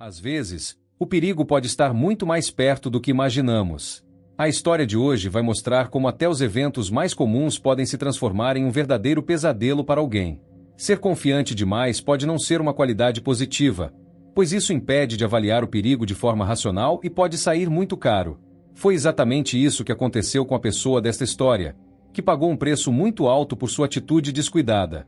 Às vezes, o perigo pode estar muito mais perto do que imaginamos. A história de hoje vai mostrar como até os eventos mais comuns podem se transformar em um verdadeiro pesadelo para alguém. Ser confiante demais pode não ser uma qualidade positiva, pois isso impede de avaliar o perigo de forma racional e pode sair muito caro. Foi exatamente isso que aconteceu com a pessoa desta história, que pagou um preço muito alto por sua atitude descuidada.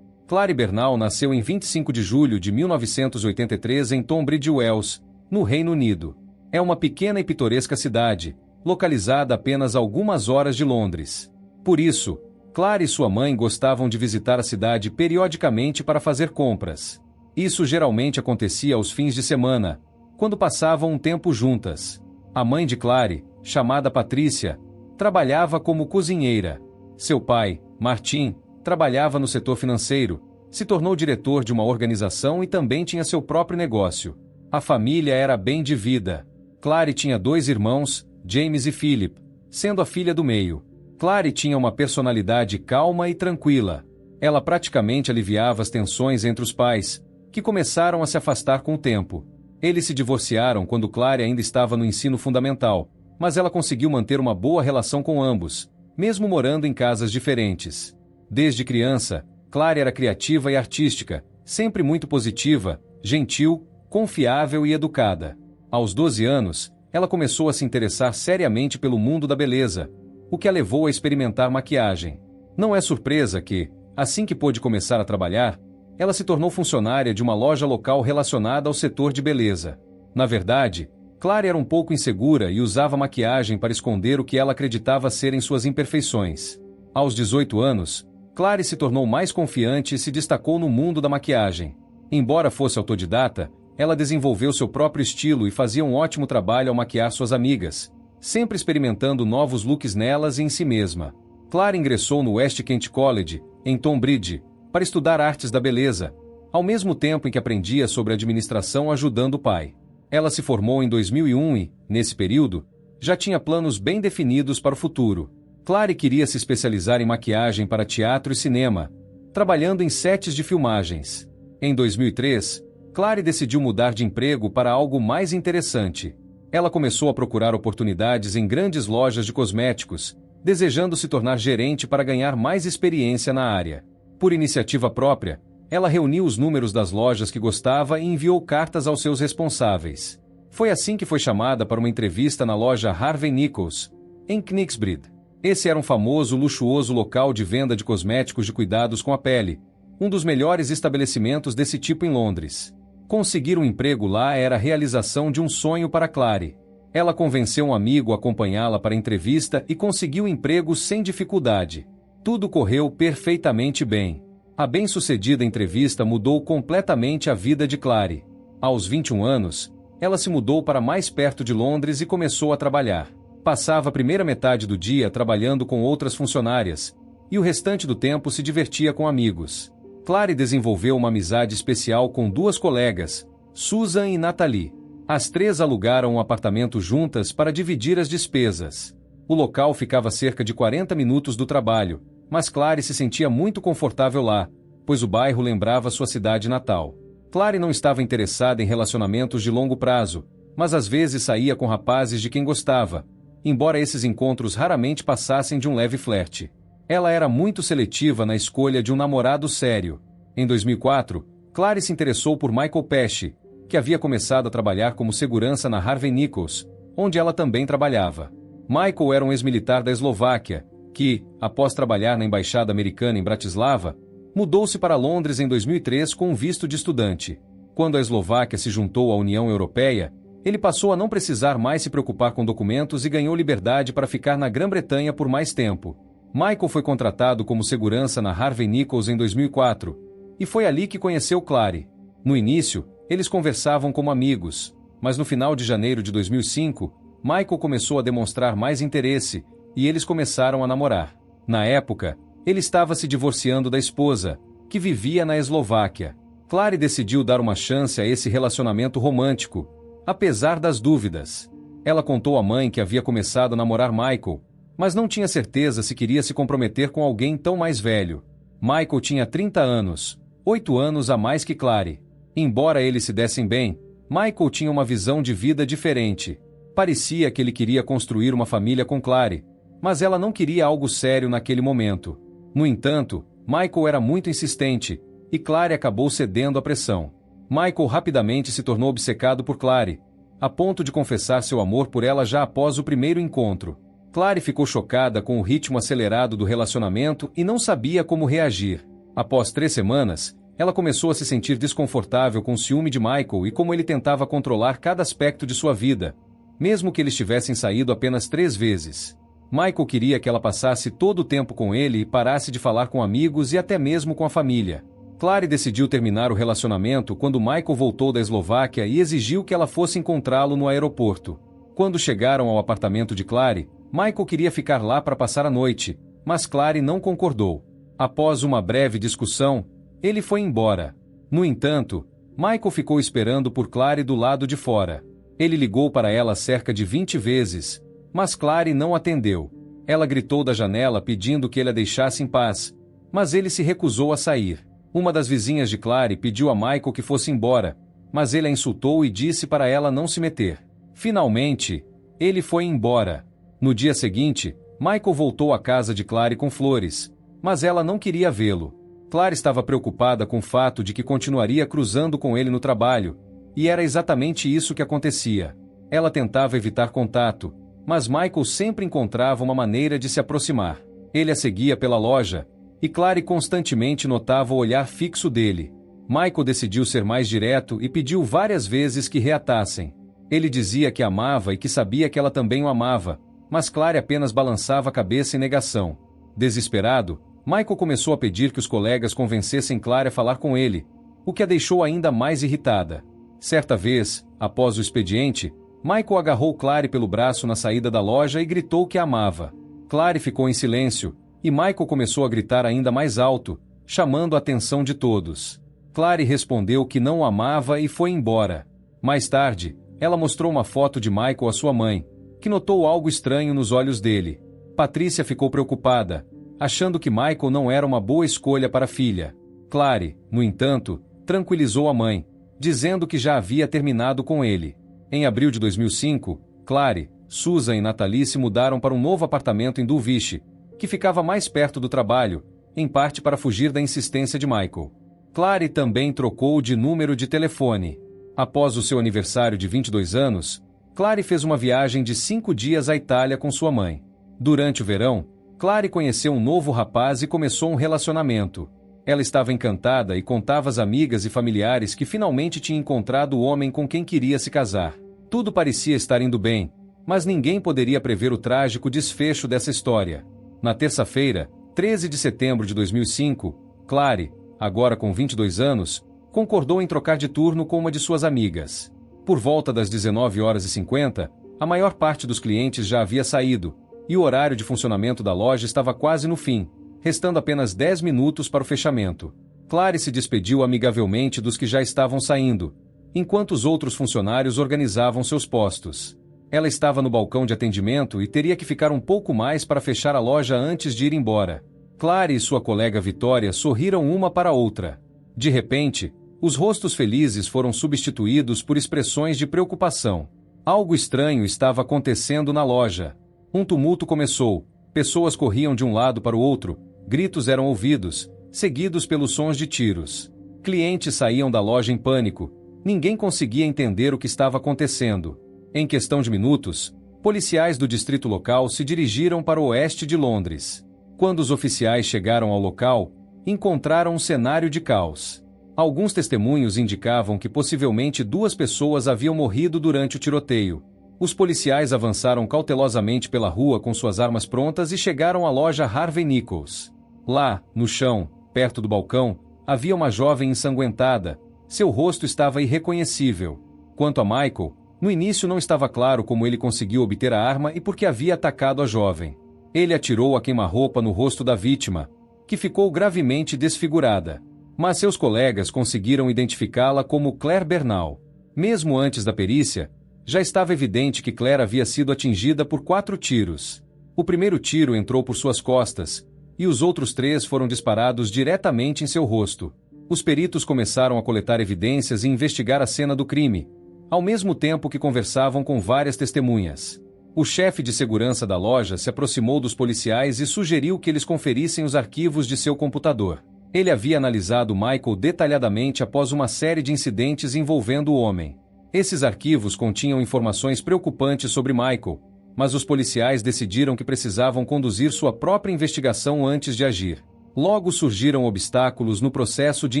Clary Bernal nasceu em 25 de julho de 1983 em Tunbridge Wells, no Reino Unido. É uma pequena e pitoresca cidade, localizada a apenas algumas horas de Londres. Por isso, Clary e sua mãe gostavam de visitar a cidade periodicamente para fazer compras. Isso geralmente acontecia aos fins de semana, quando passavam um tempo juntas. A mãe de Clary, chamada Patrícia, trabalhava como cozinheira. Seu pai, Martin, trabalhava no setor financeiro, se tornou diretor de uma organização e também tinha seu próprio negócio. A família era bem de vida. Clary tinha 2 irmãos, James e Philip, sendo a filha do meio. Clary tinha uma personalidade calma e tranquila. Ela praticamente aliviava as tensões entre os pais, que começaram a se afastar com o tempo. Eles se divorciaram quando Clary ainda estava no ensino fundamental, mas ela conseguiu manter uma boa relação com ambos, mesmo morando em casas diferentes. Desde criança, Clary era criativa e artística, sempre muito positiva, gentil, confiável e educada. Aos 12 anos, ela começou a se interessar seriamente pelo mundo da beleza, o que a levou a experimentar maquiagem. Não é surpresa que, assim que pôde começar a trabalhar, ela se tornou funcionária de uma loja local relacionada ao setor de beleza. Na verdade, Clary era um pouco insegura e usava maquiagem para esconder o que ela acreditava serem suas imperfeições. Aos 18 anos, Clary se tornou mais confiante e se destacou no mundo da maquiagem. Embora fosse autodidata, ela desenvolveu seu próprio estilo e fazia um ótimo trabalho ao maquiar suas amigas, sempre experimentando novos looks nelas e em si mesma. Clary ingressou no West Kent College, em Tunbridge, para estudar artes da beleza, ao mesmo tempo em que aprendia sobre administração ajudando o pai. Ela se formou em 2001 e, nesse período, já tinha planos bem definidos para o futuro. Clary queria se especializar em maquiagem para teatro e cinema, trabalhando em sets de filmagens. Em 2003, Clary decidiu mudar de emprego para algo mais interessante. Ela começou a procurar oportunidades em grandes lojas de cosméticos, desejando se tornar gerente para ganhar mais experiência na área. Por iniciativa própria, ela reuniu os números das lojas que gostava e enviou cartas aos seus responsáveis. Foi assim que foi chamada para uma entrevista na loja Harvey Nichols, em Knightsbridge. Esse era um famoso, luxuoso local de venda de cosméticos de cuidados com a pele, um dos melhores estabelecimentos desse tipo em Londres. Conseguir um emprego lá era a realização de um sonho para Clary. Ela convenceu um amigo a acompanhá-la para a entrevista e conseguiu o emprego sem dificuldade. Tudo correu perfeitamente bem. A bem-sucedida entrevista mudou completamente a vida de Clary. Aos 21 anos, ela se mudou para mais perto de Londres e começou a trabalhar. Passava a primeira metade do dia trabalhando com outras funcionárias, e o restante do tempo se divertia com amigos. Clary desenvolveu uma amizade especial com 2 colegas, Susan e Natalie. As 3 alugaram um apartamento juntas para dividir as despesas. O local ficava a cerca de 40 minutos do trabalho, mas Clary se sentia muito confortável lá, pois o bairro lembrava sua cidade natal. Clary não estava interessada em relacionamentos de longo prazo, mas às vezes saía com rapazes de quem gostava, embora esses encontros raramente passassem de um leve flerte. Ela era muito seletiva na escolha de um namorado sério. Em 2004, Clary se interessou por Michael Pesce, que havia começado a trabalhar como segurança na Harvey Nichols, onde ela também trabalhava. Michael era um ex-militar da Eslováquia, que, após trabalhar na embaixada americana em Bratislava, mudou-se para Londres em 2003 com um visto de estudante. Quando a Eslováquia se juntou à União Europeia, ele passou a não precisar mais se preocupar com documentos e ganhou liberdade para ficar na Grã-Bretanha por mais tempo. Michael foi contratado como segurança na Harvey Nichols em 2004, e foi ali que conheceu Clary. No início, eles conversavam como amigos, mas no final de janeiro de 2005, Michael começou a demonstrar mais interesse, e eles começaram a namorar. Na época, ele estava se divorciando da esposa, que vivia na Eslováquia. Clary decidiu dar uma chance a esse relacionamento romântico, apesar das dúvidas. Ela contou à mãe que havia começado a namorar Michael, mas não tinha certeza se queria se comprometer com alguém tão mais velho. Michael tinha 30 anos, 8 anos a mais que Clary. Embora eles se dessem bem, Michael tinha uma visão de vida diferente. Parecia que ele queria construir uma família com Clary, mas ela não queria algo sério naquele momento. No entanto, Michael era muito insistente, e Clary acabou cedendo à pressão. Michael rapidamente se tornou obcecado por Clary, a ponto de confessar seu amor por ela já após o primeiro encontro. Clary ficou chocada com o ritmo acelerado do relacionamento e não sabia como reagir. Após 3 semanas, ela começou a se sentir desconfortável com o ciúme de Michael e como ele tentava controlar cada aspecto de sua vida, mesmo que eles tivessem saído apenas 3 vezes. Michael queria que ela passasse todo o tempo com ele e parasse de falar com amigos e até mesmo com a família. Clary decidiu terminar o relacionamento quando Michael voltou da Eslováquia e exigiu que ela fosse encontrá-lo no aeroporto. Quando chegaram ao apartamento de Clary, Michael queria ficar lá para passar a noite, mas Clary não concordou. Após uma breve discussão, ele foi embora. No entanto, Michael ficou esperando por Clary do lado de fora. Ele ligou para ela cerca de 20 vezes, mas Clary não atendeu. Ela gritou da janela pedindo que ele a deixasse em paz, mas ele se recusou a sair. Uma das vizinhas de Clary pediu a Michael que fosse embora, mas ele a insultou e disse para ela não se meter. Finalmente, ele foi embora. No dia seguinte, Michael voltou à casa de Clary com flores, mas ela não queria vê-lo. Clary estava preocupada com o fato de que continuaria cruzando com ele no trabalho, e era exatamente isso que acontecia. Ela tentava evitar contato, mas Michael sempre encontrava uma maneira de se aproximar. Ele a seguia pela loja, e Clary constantemente notava o olhar fixo dele. Michael decidiu ser mais direto e pediu várias vezes que reatassem. Ele dizia que amava e que sabia que ela também o amava, mas Clary apenas balançava a cabeça em negação. Desesperado, Michael começou a pedir que os colegas convencessem Clary a falar com ele, o que a deixou ainda mais irritada. Certa vez, após o expediente, Michael agarrou Clary pelo braço na saída da loja e gritou que a amava. Clary ficou em silêncio, e Michael começou a gritar ainda mais alto, chamando a atenção de todos. Clary respondeu que não o amava e foi embora. Mais tarde, ela mostrou uma foto de Michael à sua mãe, que notou algo estranho nos olhos dele. Patrícia ficou preocupada, achando que Michael não era uma boa escolha para a filha. Clary, no entanto, tranquilizou a mãe, dizendo que já havia terminado com ele. Em abril de 2005, Clary, Susan e Nathalie se mudaram para um novo apartamento em Dulwich, que ficava mais perto do trabalho, em parte para fugir da insistência de Michael. Clary também trocou de número de telefone. Após o seu aniversário de 22 anos, Clary fez uma viagem de 5 dias à Itália com sua mãe. Durante o verão, Clary conheceu um novo rapaz e começou um relacionamento. Ela estava encantada e contava às amigas e familiares que finalmente tinha encontrado o homem com quem queria se casar. Tudo parecia estar indo bem, mas ninguém poderia prever o trágico desfecho dessa história. Na terça-feira, 13 de setembro de 2005, Clary, agora com 22 anos, concordou em trocar de turno com uma de suas amigas. Por volta das 19h50, a maior parte dos clientes já havia saído, e o horário de funcionamento da loja estava quase no fim, restando apenas 10 minutos para o fechamento. Clary se despediu amigavelmente dos que já estavam saindo, enquanto os outros funcionários organizavam seus postos. Ela estava no balcão de atendimento e teria que ficar um pouco mais para fechar a loja antes de ir embora. Clary e sua colega Vitória sorriram uma para a outra. De repente, os rostos felizes foram substituídos por expressões de preocupação. Algo estranho estava acontecendo na loja. Um tumulto começou, pessoas corriam de um lado para o outro, gritos eram ouvidos, seguidos pelos sons de tiros. Clientes saíam da loja em pânico. Ninguém conseguia entender o que estava acontecendo. Em questão de minutos, policiais do distrito local se dirigiram para o oeste de Londres. Quando os oficiais chegaram ao local, encontraram um cenário de caos. Alguns testemunhos indicavam que possivelmente 2 pessoas haviam morrido durante o tiroteio. Os policiais avançaram cautelosamente pela rua com suas armas prontas e chegaram à loja Harvey Nichols. Lá, no chão, perto do balcão, havia uma jovem ensanguentada. Seu rosto estava irreconhecível. Quanto a Michael, no início não estava claro como ele conseguiu obter a arma e por que havia atacado a jovem. Ele atirou a queima-roupa no rosto da vítima, que ficou gravemente desfigurada. Mas seus colegas conseguiram identificá-la como Claire Bernal. Mesmo antes da perícia, já estava evidente que Claire havia sido atingida por 4 tiros. O primeiro tiro entrou por suas costas, e os outros 3 foram disparados diretamente em seu rosto. Os peritos começaram a coletar evidências e investigar a cena do crime, ao mesmo tempo que conversavam com várias testemunhas. O chefe de segurança da loja se aproximou dos policiais e sugeriu que eles conferissem os arquivos de seu computador. Ele havia analisado Michael detalhadamente após uma série de incidentes envolvendo o homem. Esses arquivos continham informações preocupantes sobre Michael, mas os policiais decidiram que precisavam conduzir sua própria investigação antes de agir. Logo surgiram obstáculos no processo de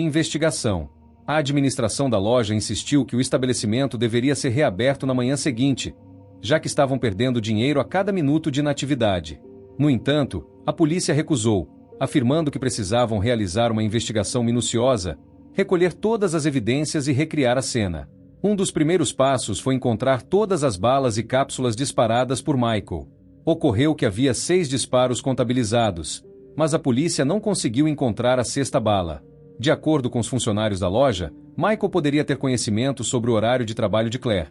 investigação. A administração da loja insistiu que o estabelecimento deveria ser reaberto na manhã seguinte, já que estavam perdendo dinheiro a cada minuto de inatividade. No entanto, a polícia recusou, afirmando que precisavam realizar uma investigação minuciosa, recolher todas as evidências e recriar a cena. Um dos primeiros passos foi encontrar todas as balas e cápsulas disparadas por Michael. Ocorreu que havia 6 disparos contabilizados, mas a polícia não conseguiu encontrar a 6ª bala. De acordo com os funcionários da loja, Michael poderia ter conhecimento sobre o horário de trabalho de Claire,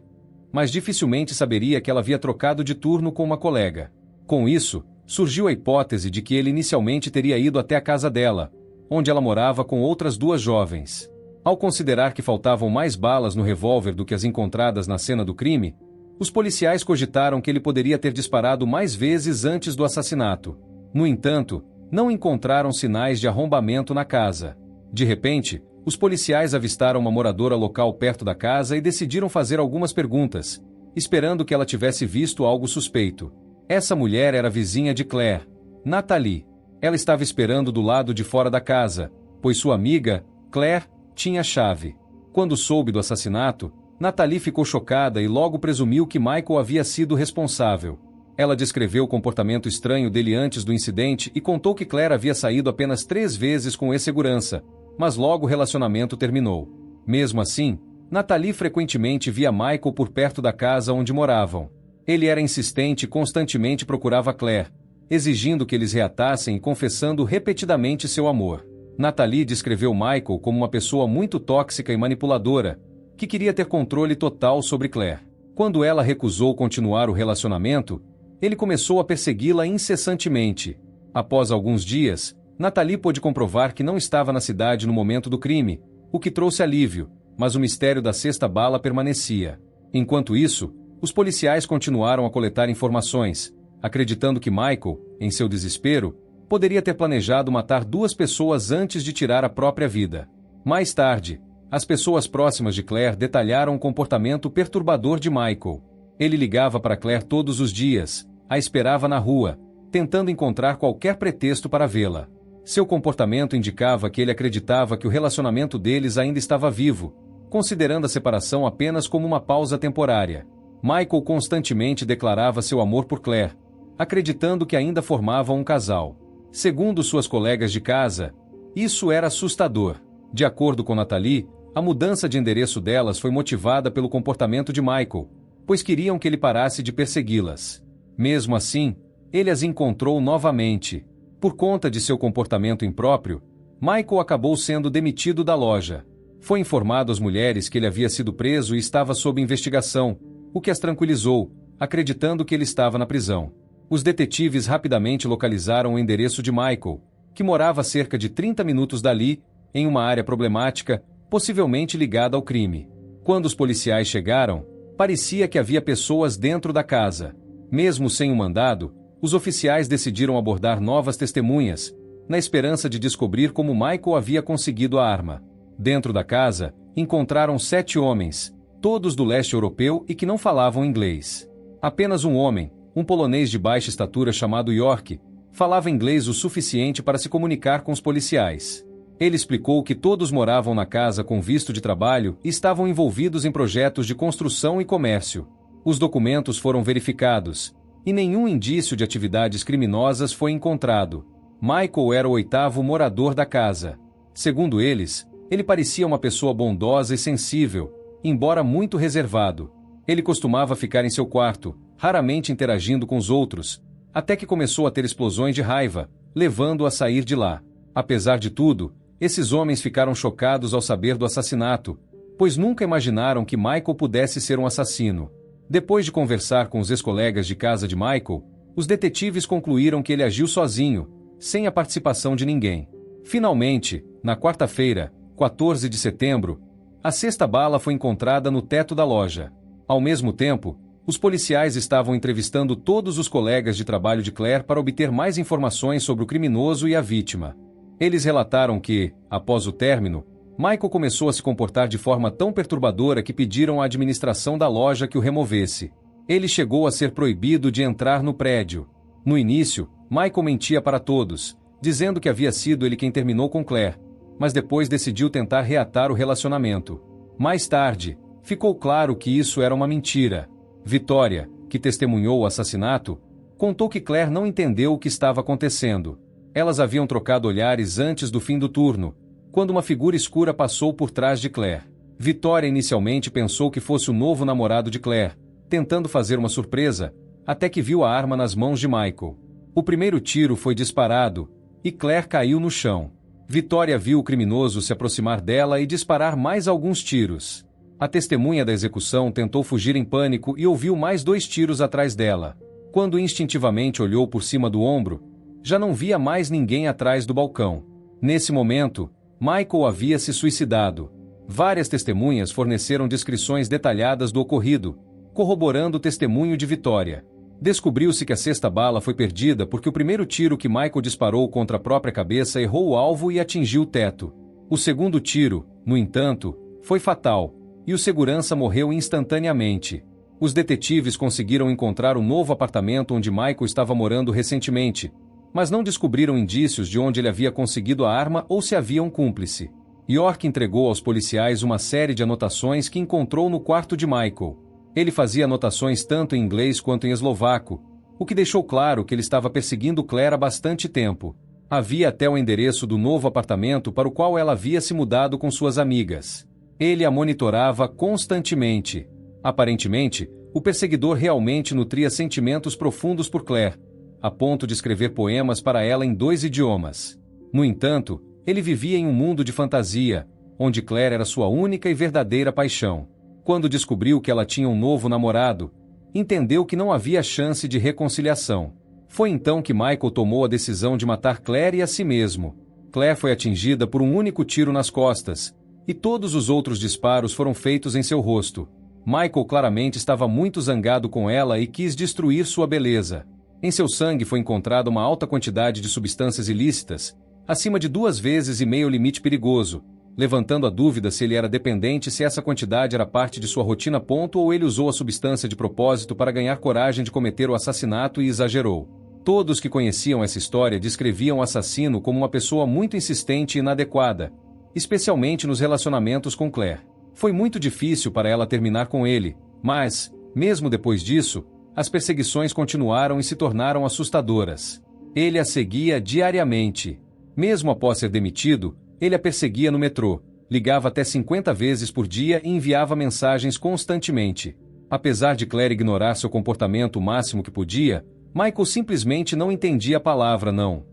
mas dificilmente saberia que ela havia trocado de turno com uma colega. Com isso, surgiu a hipótese de que ele inicialmente teria ido até a casa dela, onde ela morava com outras 2 jovens. Ao considerar que faltavam mais balas no revólver do que as encontradas na cena do crime, os policiais cogitaram que ele poderia ter disparado mais vezes antes do assassinato. No entanto, não encontraram sinais de arrombamento na casa. De repente, os policiais avistaram uma moradora local perto da casa e decidiram fazer algumas perguntas, esperando que ela tivesse visto algo suspeito. Essa mulher era vizinha de Claire, Nathalie. Ela estava esperando do lado de fora da casa, pois sua amiga, Claire, tinha a chave. Quando soube do assassinato, Nathalie ficou chocada e logo presumiu que Michael havia sido responsável. Ela descreveu o comportamento estranho dele antes do incidente e contou que Claire havia saído apenas 3 vezes com ex-segurança, mas logo o relacionamento terminou. Mesmo assim, Nathalie frequentemente via Michael por perto da casa onde moravam. Ele era insistente e constantemente procurava Claire, exigindo que eles reatassem e confessando repetidamente seu amor. Nathalie descreveu Michael como uma pessoa muito tóxica e manipuladora, que queria ter controle total sobre Claire. Quando ela recusou continuar o relacionamento, ele começou a persegui-la incessantemente. Após alguns dias, Nathalie pôde comprovar que não estava na cidade no momento do crime, o que trouxe alívio, mas o mistério da 6ª bala permanecia. Enquanto isso, os policiais continuaram a coletar informações, acreditando que Michael, em seu desespero, poderia ter planejado matar 2 pessoas antes de tirar a própria vida. Mais tarde, as pessoas próximas de Claire detalharam o comportamento perturbador de Michael. Ele ligava para Claire todos os dias, a esperava na rua, tentando encontrar qualquer pretexto para vê-la. Seu comportamento indicava que ele acreditava que o relacionamento deles ainda estava vivo, considerando a separação apenas como uma pausa temporária. Michael constantemente declarava seu amor por Claire, acreditando que ainda formavam um casal. Segundo suas colegas de casa, isso era assustador. De acordo com Nathalie, a mudança de endereço delas foi motivada pelo comportamento de Michael, pois queriam que ele parasse de persegui-las. Mesmo assim, ele as encontrou novamente. Por conta de seu comportamento impróprio, Michael acabou sendo demitido da loja. Foi informado às mulheres que ele havia sido preso e estava sob investigação, o que as tranquilizou, acreditando que ele estava na prisão. Os detetives rapidamente localizaram o endereço de Michael, que morava a cerca de 30 minutos dali, em uma área problemática, possivelmente ligada ao crime. Quando os policiais chegaram, parecia que havia pessoas dentro da casa. Mesmo sem um mandado, os oficiais decidiram abordar novas testemunhas, na esperança de descobrir como Michael havia conseguido a arma. Dentro da casa, encontraram 7 homens, todos do leste europeu e que não falavam inglês. Apenas um homem, um polonês de baixa estatura chamado York, falava inglês o suficiente para se comunicar com os policiais. Ele explicou que todos moravam na casa com visto de trabalho e estavam envolvidos em projetos de construção e comércio. Os documentos foram verificados, e nenhum indício de atividades criminosas foi encontrado. Michael era o 8º morador da casa. Segundo eles, ele parecia uma pessoa bondosa e sensível, embora muito reservado. Ele costumava ficar em seu quarto, raramente interagindo com os outros, até que começou a ter explosões de raiva, levando-o a sair de lá. Apesar de tudo, esses homens ficaram chocados ao saber do assassinato, pois nunca imaginaram que Michael pudesse ser um assassino. Depois de conversar com os ex-colegas de casa de Michael, os detetives concluíram que ele agiu sozinho, sem a participação de ninguém. Finalmente, na quarta-feira, 14 de setembro, a sexta bala foi encontrada no teto da loja. Ao mesmo tempo, os policiais estavam entrevistando todos os colegas de trabalho de Claire para obter mais informações sobre o criminoso e a vítima. Eles relataram que, após o término, Michael começou a se comportar de forma tão perturbadora que pediram à administração da loja que o removesse. Ele chegou a ser proibido de entrar no prédio. No início, Michael mentia para todos, dizendo que havia sido ele quem terminou com Claire, mas depois decidiu tentar reatar o relacionamento. Mais tarde, ficou claro que isso era uma mentira. Victoria, que testemunhou o assassinato, contou que Claire não entendeu o que estava acontecendo. Elas haviam trocado olhares antes do fim do turno, quando uma figura escura passou por trás de Claire. Victoria inicialmente pensou que fosse o novo namorado de Claire, tentando fazer uma surpresa, até que viu a arma nas mãos de Michael. O primeiro tiro foi disparado, e Claire caiu no chão. Victoria viu o criminoso se aproximar dela e disparar mais alguns tiros. A testemunha da execução tentou fugir em pânico e ouviu mais 2 tiros atrás dela. Quando instintivamente olhou por cima do ombro, já não via mais ninguém atrás do balcão. Nesse momento, Michael havia se suicidado. Várias testemunhas forneceram descrições detalhadas do ocorrido, corroborando o testemunho de Victoria. Descobriu-se que a sexta bala foi perdida porque o primeiro tiro que Michael disparou contra a própria cabeça errou o alvo e atingiu o teto. O segundo tiro, no entanto, foi fatal, e o segurança morreu instantaneamente. Os detetives conseguiram encontrar o novo apartamento onde Michael estava morando recentemente, mas não descobriram indícios de onde ele havia conseguido a arma ou se havia um cúmplice. York entregou aos policiais uma série de anotações que encontrou no quarto de Michael. Ele fazia anotações tanto em inglês quanto em eslovaco, o que deixou claro que ele estava perseguindo Claire há bastante tempo. Havia até o endereço do novo apartamento para o qual ela havia se mudado com suas amigas. Ele a monitorava constantemente. Aparentemente, o perseguidor realmente nutria sentimentos profundos por Claire, a ponto de escrever poemas para ela em 2 idiomas. No entanto, ele vivia em um mundo de fantasia, onde Claire era sua única e verdadeira paixão. Quando descobriu que ela tinha um novo namorado, entendeu que não havia chance de reconciliação. Foi então que Michael tomou a decisão de matar Claire e a si mesmo. Claire foi atingida por um único tiro nas costas, e todos os outros disparos foram feitos em seu rosto. Michael claramente estava muito zangado com ela e quis destruir sua beleza. Em seu sangue foi encontrada uma alta quantidade de substâncias ilícitas, acima de 2,5 vezes o limite perigoso, levantando a dúvida se ele era dependente e se essa quantidade era parte de sua rotina ou ele usou a substância de propósito para ganhar coragem de cometer o assassinato e exagerou. Todos que conheciam essa história descreviam o assassino como uma pessoa muito insistente e inadequada, especialmente nos relacionamentos com Claire. Foi muito difícil para ela terminar com ele, mas, mesmo depois disso, as perseguições continuaram e se tornaram assustadoras. Ele a seguia diariamente. Mesmo após ser demitido, ele a perseguia no metrô, ligava até 50 vezes por dia e enviava mensagens constantemente. Apesar de Claire ignorar seu comportamento o máximo que podia, Michael simplesmente não entendia a palavra não.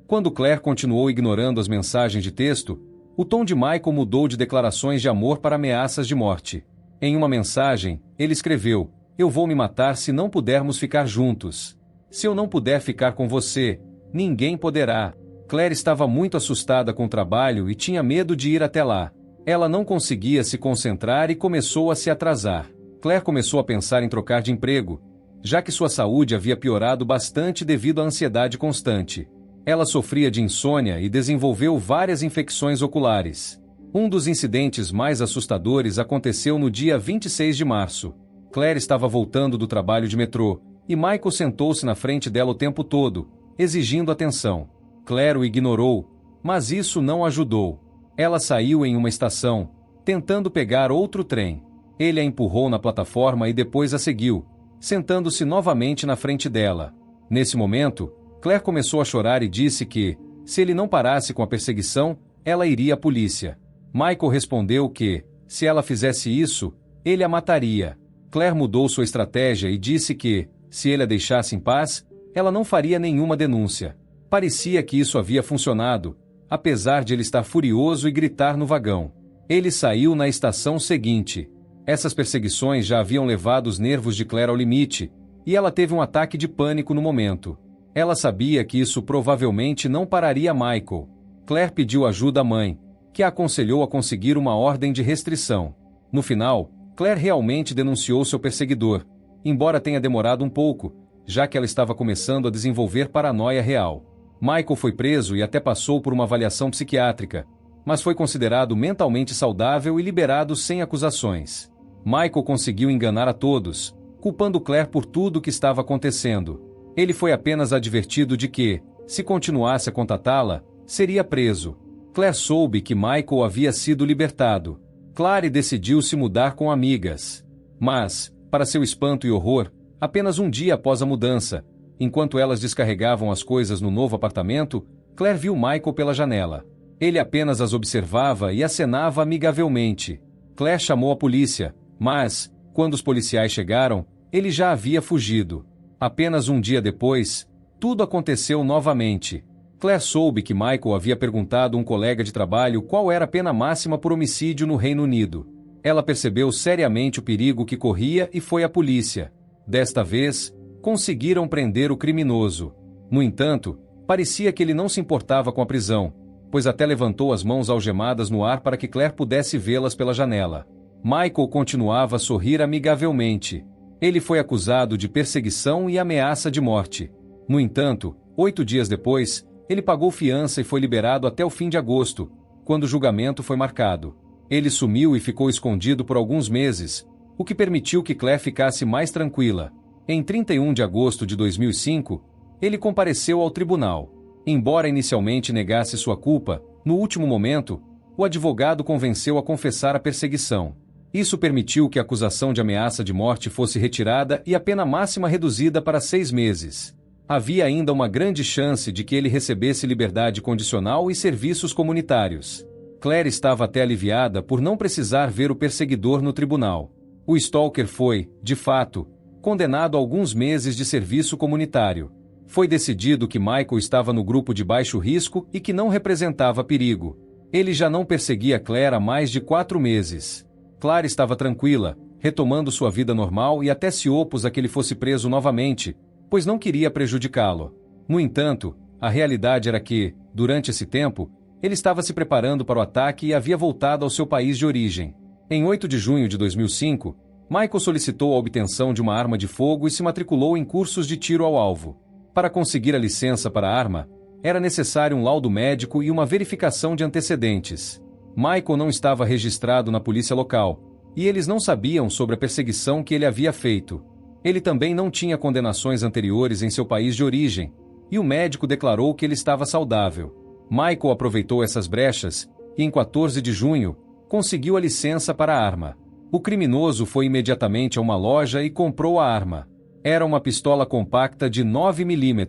Quando Claire continuou ignorando as mensagens de texto, o tom de Michael mudou de declarações de amor para ameaças de morte. Em uma mensagem, ele escreveu: "Eu vou me matar se não pudermos ficar juntos. Se eu não puder ficar com você, ninguém poderá." Claire estava muito assustada com o trabalho e tinha medo de ir até lá. Ela não conseguia se concentrar e começou a se atrasar. Claire começou a pensar em trocar de emprego, já que sua saúde havia piorado bastante devido à ansiedade constante. Ela sofria de insônia e desenvolveu várias infecções oculares. Um dos incidentes mais assustadores aconteceu no dia 26 de março. Claire estava voltando do trabalho de metrô, e Michael sentou-se na frente dela o tempo todo, exigindo atenção. Claire o ignorou, mas isso não ajudou. Ela saiu em uma estação, tentando pegar outro trem. Ele a empurrou na plataforma e depois a seguiu, sentando-se novamente na frente dela. Nesse momento, Claire começou a chorar e disse que, se ele não parasse com a perseguição, ela iria à polícia. Michael respondeu que, se ela fizesse isso, ele a mataria. Claire mudou sua estratégia e disse que, se ele a deixasse em paz, ela não faria nenhuma denúncia. Parecia que isso havia funcionado, apesar de ele estar furioso e gritar no vagão. Ele saiu na estação seguinte. Essas perseguições já haviam levado os nervos de Claire ao limite, e ela teve um ataque de pânico no momento. Ela sabia que isso provavelmente não pararia Michael. Claire pediu ajuda à mãe, que a aconselhou a conseguir uma ordem de restrição. No final, Claire realmente denunciou seu perseguidor, embora tenha demorado um pouco, já que ela estava começando a desenvolver paranoia real. Michael foi preso e até passou por uma avaliação psiquiátrica, mas foi considerado mentalmente saudável e liberado sem acusações. Michael conseguiu enganar a todos, culpando Claire por tudo o que estava acontecendo. Ele foi apenas advertido de que, se continuasse a contatá-la, seria preso. Claire soube que Michael havia sido libertado. Claire decidiu se mudar com amigas. Mas, para seu espanto e horror, apenas um dia após a mudança, enquanto elas descarregavam as coisas no novo apartamento, Claire viu Michael pela janela. Ele apenas as observava e acenava amigavelmente. Claire chamou a polícia, mas, quando os policiais chegaram, ele já havia fugido. Apenas um dia depois, tudo aconteceu novamente. Claire soube que Michael havia perguntado a um colega de trabalho qual era a pena máxima por homicídio no Reino Unido. Ela percebeu seriamente o perigo que corria e foi à polícia. Desta vez, conseguiram prender o criminoso. No entanto, parecia que ele não se importava com a prisão, pois até levantou as mãos algemadas no ar para que Claire pudesse vê-las pela janela. Michael continuava a sorrir amigavelmente. Ele foi acusado de perseguição e ameaça de morte. No entanto, 8 dias depois, ele pagou fiança e foi liberado até o fim de agosto, quando o julgamento foi marcado. Ele sumiu e ficou escondido por alguns meses, o que permitiu que Claire ficasse mais tranquila. Em 31 de agosto de 2005, ele compareceu ao tribunal. Embora inicialmente negasse sua culpa, no último momento, o advogado convenceu a confessar a perseguição. Isso permitiu que a acusação de ameaça de morte fosse retirada e a pena máxima reduzida para 6 meses. Havia ainda uma grande chance de que ele recebesse liberdade condicional e serviços comunitários. Claire estava até aliviada por não precisar ver o perseguidor no tribunal. O stalker foi, de fato, condenado a alguns meses de serviço comunitário. Foi decidido que Michael estava no grupo de baixo risco e que não representava perigo. Ele já não perseguia Claire há mais de 4 meses. Claire estava tranquila, retomando sua vida normal e até se opôs a que ele fosse preso novamente, pois não queria prejudicá-lo. No entanto, a realidade era que, durante esse tempo, ele estava se preparando para o ataque e havia voltado ao seu país de origem. Em 8 de junho de 2005, Michael solicitou a obtenção de uma arma de fogo e se matriculou em cursos de tiro ao alvo. Para conseguir a licença para a arma, era necessário um laudo médico e uma verificação de antecedentes. Michael não estava registrado na polícia local, e eles não sabiam sobre a perseguição que ele havia feito. Ele também não tinha condenações anteriores em seu país de origem, e o médico declarou que ele estava saudável. Michael aproveitou essas brechas e, em 14 de junho, conseguiu a licença para a arma. O criminoso foi imediatamente a uma loja e comprou a arma. Era uma pistola compacta de 9 mm.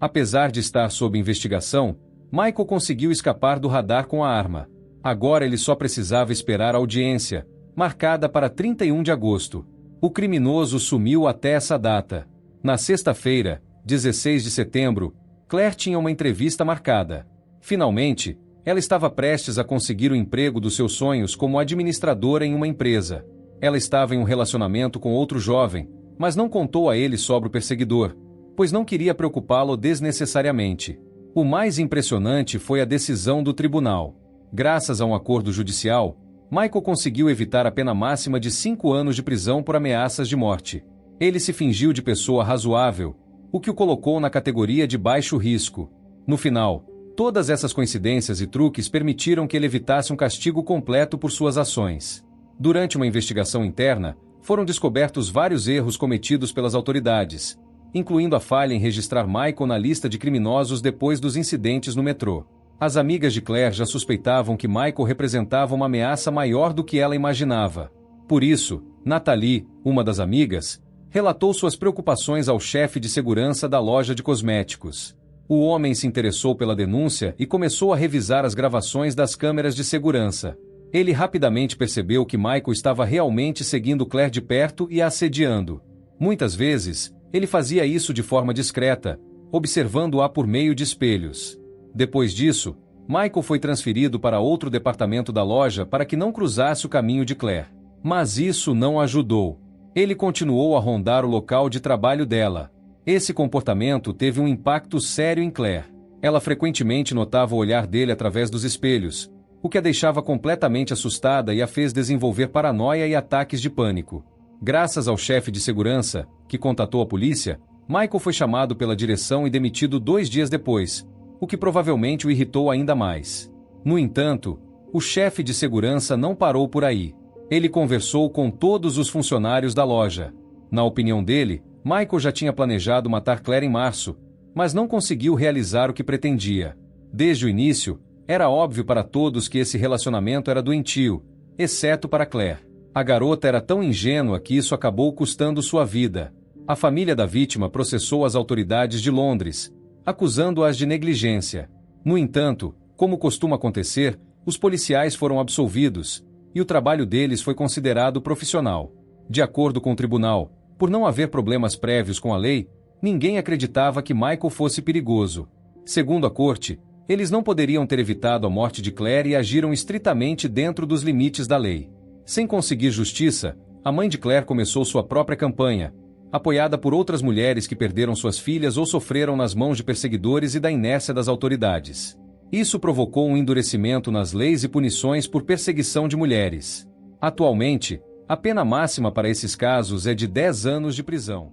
Apesar de estar sob investigação, Michael conseguiu escapar do radar com a arma. Agora ele só precisava esperar a audiência, marcada para 31 de agosto. O criminoso sumiu até essa data. Na sexta-feira, 16 de setembro, Claire tinha uma entrevista marcada. Finalmente, ela estava prestes a conseguir o emprego dos seus sonhos como administradora em uma empresa. Ela estava em um relacionamento com outro jovem, mas não contou a ele sobre o perseguidor, pois não queria preocupá-lo desnecessariamente. O mais impressionante foi a decisão do tribunal. Graças a um acordo judicial, Michael conseguiu evitar a pena máxima de 5 anos de prisão por ameaças de morte. Ele se fingiu de pessoa razoável, o que o colocou na categoria de baixo risco. No final, todas essas coincidências e truques permitiram que ele evitasse um castigo completo por suas ações. Durante uma investigação interna, foram descobertos vários erros cometidos pelas autoridades, incluindo a falha em registrar Michael na lista de criminosos depois dos incidentes no metrô. As amigas de Claire já suspeitavam que Michael representava uma ameaça maior do que ela imaginava. Por isso, Natalie, uma das amigas, relatou suas preocupações ao chefe de segurança da loja de cosméticos. O homem se interessou pela denúncia e começou a revisar as gravações das câmeras de segurança. Ele rapidamente percebeu que Michael estava realmente seguindo Claire de perto e a assediando. Muitas vezes, ele fazia isso de forma discreta, observando-a por meio de espelhos. Depois disso, Michael foi transferido para outro departamento da loja para que não cruzasse o caminho de Claire. Mas isso não ajudou. Ele continuou a rondar o local de trabalho dela. Esse comportamento teve um impacto sério em Claire. Ela frequentemente notava o olhar dele através dos espelhos, o que a deixava completamente assustada e a fez desenvolver paranoia e ataques de pânico. Graças ao chefe de segurança, que contatou a polícia, Michael foi chamado pela direção e demitido 2 dias depois, o que provavelmente o irritou ainda mais. No entanto, o chefe de segurança não parou por aí. Ele conversou com todos os funcionários da loja. Na opinião dele, Michael já tinha planejado matar Claire em março, mas não conseguiu realizar o que pretendia. Desde o início, era óbvio para todos que esse relacionamento era doentio, exceto para Claire. A garota era tão ingênua que isso acabou custando sua vida. A família da vítima processou as autoridades de Londres, acusando-as de negligência. No entanto, como costuma acontecer, os policiais foram absolvidos, e o trabalho deles foi considerado profissional. De acordo com o tribunal, por não haver problemas prévios com a lei, ninguém acreditava que Michael fosse perigoso. Segundo a corte, eles não poderiam ter evitado a morte de Claire e agiram estritamente dentro dos limites da lei. Sem conseguir justiça, a mãe de Claire começou sua própria campanha, apoiada por outras mulheres que perderam suas filhas ou sofreram nas mãos de perseguidores e da inércia das autoridades. Isso provocou um endurecimento nas leis e punições por perseguição de mulheres. Atualmente, a pena máxima para esses casos é de 10 anos de prisão.